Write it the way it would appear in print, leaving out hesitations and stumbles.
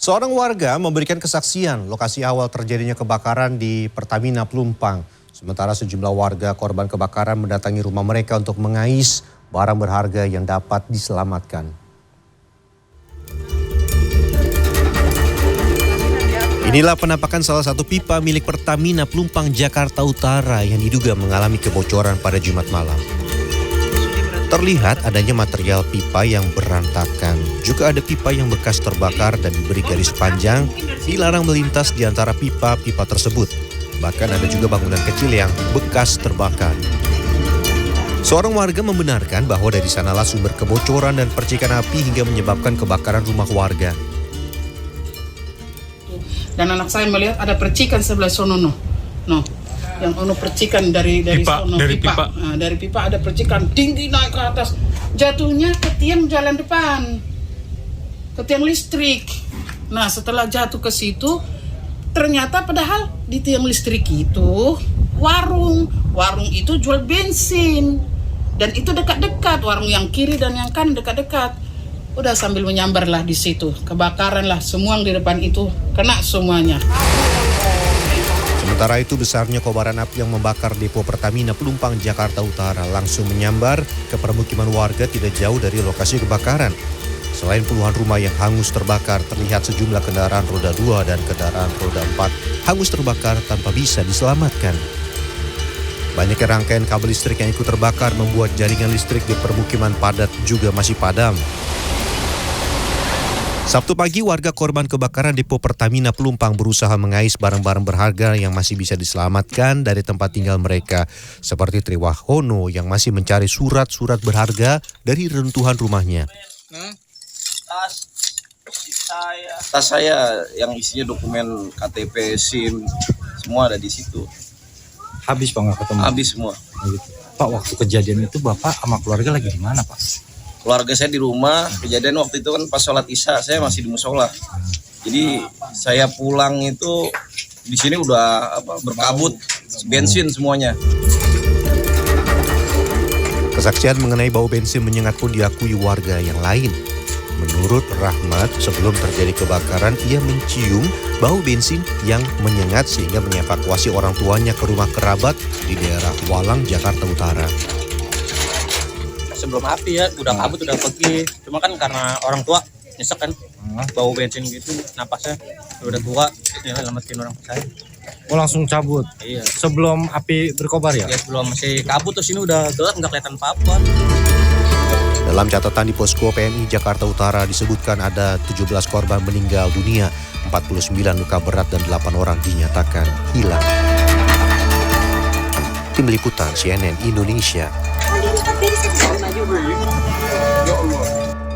Seorang warga memberikan kesaksian lokasi awal terjadinya kebakaran di Pertamina Pelumpang. Sementara sejumlah warga korban kebakaran mendatangi rumah mereka untuk mengais barang berharga yang dapat diselamatkan. Inilah penampakan salah satu pipa milik Pertamina Pelumpang Jakarta Utara yang diduga mengalami kebocoran pada Jumat malam. Terlihat adanya material pipa yang berantakan. Juga ada pipa yang bekas terbakar dan diberi garis panjang dilarang melintas di antara pipa-pipa tersebut. Bahkan ada juga bangunan kecil yang bekas terbakar. Seorang warga membenarkan bahwa dari sanalah sumber kebocoran dan percikan api hingga menyebabkan kebakaran rumah warga. Dan anak saya melihat ada percikan sebelah sono yang percikan dari pipa, sono dari pipa. Nah, dari pipa ada percikan tinggi naik ke atas, jatuhnya ke tiang jalan depan, ke tiang listrik. Nah, setelah jatuh ke situ, ternyata padahal di tiang listrik itu warung itu jual bensin, dan itu dekat-dekat, warung yang kiri dan yang kanan dekat-dekat. Udah sambil menyambar lah di situ, kebakaran lah, semua yang di depan itu kena semuanya. Sementara itu besarnya kobaran api yang membakar depo Pertamina Pelumpang Jakarta Utara langsung menyambar ke permukiman warga tidak jauh dari lokasi kebakaran. Selain puluhan rumah yang hangus terbakar, terlihat sejumlah kendaraan roda 2 dan kendaraan roda 4 hangus terbakar tanpa bisa diselamatkan. Banyaknya rangkaian kabel listrik yang ikut terbakar membuat jaringan listrik di permukiman padat juga masih padam. Sabtu pagi, warga korban kebakaran depo Pertamina Pelumpang berusaha mengais barang-barang berharga yang masih bisa diselamatkan dari tempat tinggal mereka, seperti Triwahono yang masih mencari surat-surat berharga dari reruntuhan rumahnya. Tas saya yang isinya dokumen KTP, SIM, semua ada di situ. Habis Pak nggak ketemu? Habis semua. Pak, waktu kejadian itu Bapak sama keluarga lagi di mana Pak? Keluarga saya di rumah, kejadian waktu itu kan pas sholat isya, saya masih di musola. Jadi saya pulang itu di sini udah berkabut, bensin semuanya. Kesaksian mengenai bau bensin menyengat pun diakui warga yang lain. Menurut Rahmat, sebelum terjadi kebakaran, ia mencium bau bensin yang menyengat sehingga mengevakuasi orang tuanya ke rumah kerabat di daerah Walang, Jakarta Utara. Sebelum api ya udah kabut udah pergi, cuma kan karena orang tua nyesek kan bau bensin gitu, napasnya udah tua ya selamatin orang saya. Oh langsung cabut? Iya. Sebelum api berkobar ya? Ya sebelum masih kabut, terus ini udah gelap nggak kelihatan apa-apa. Dalam catatan di Posko PNI Jakarta Utara disebutkan ada 17 korban meninggal dunia, 49 luka berat dan 8 orang dinyatakan hilang. Tim Liputan CNN Indonesia.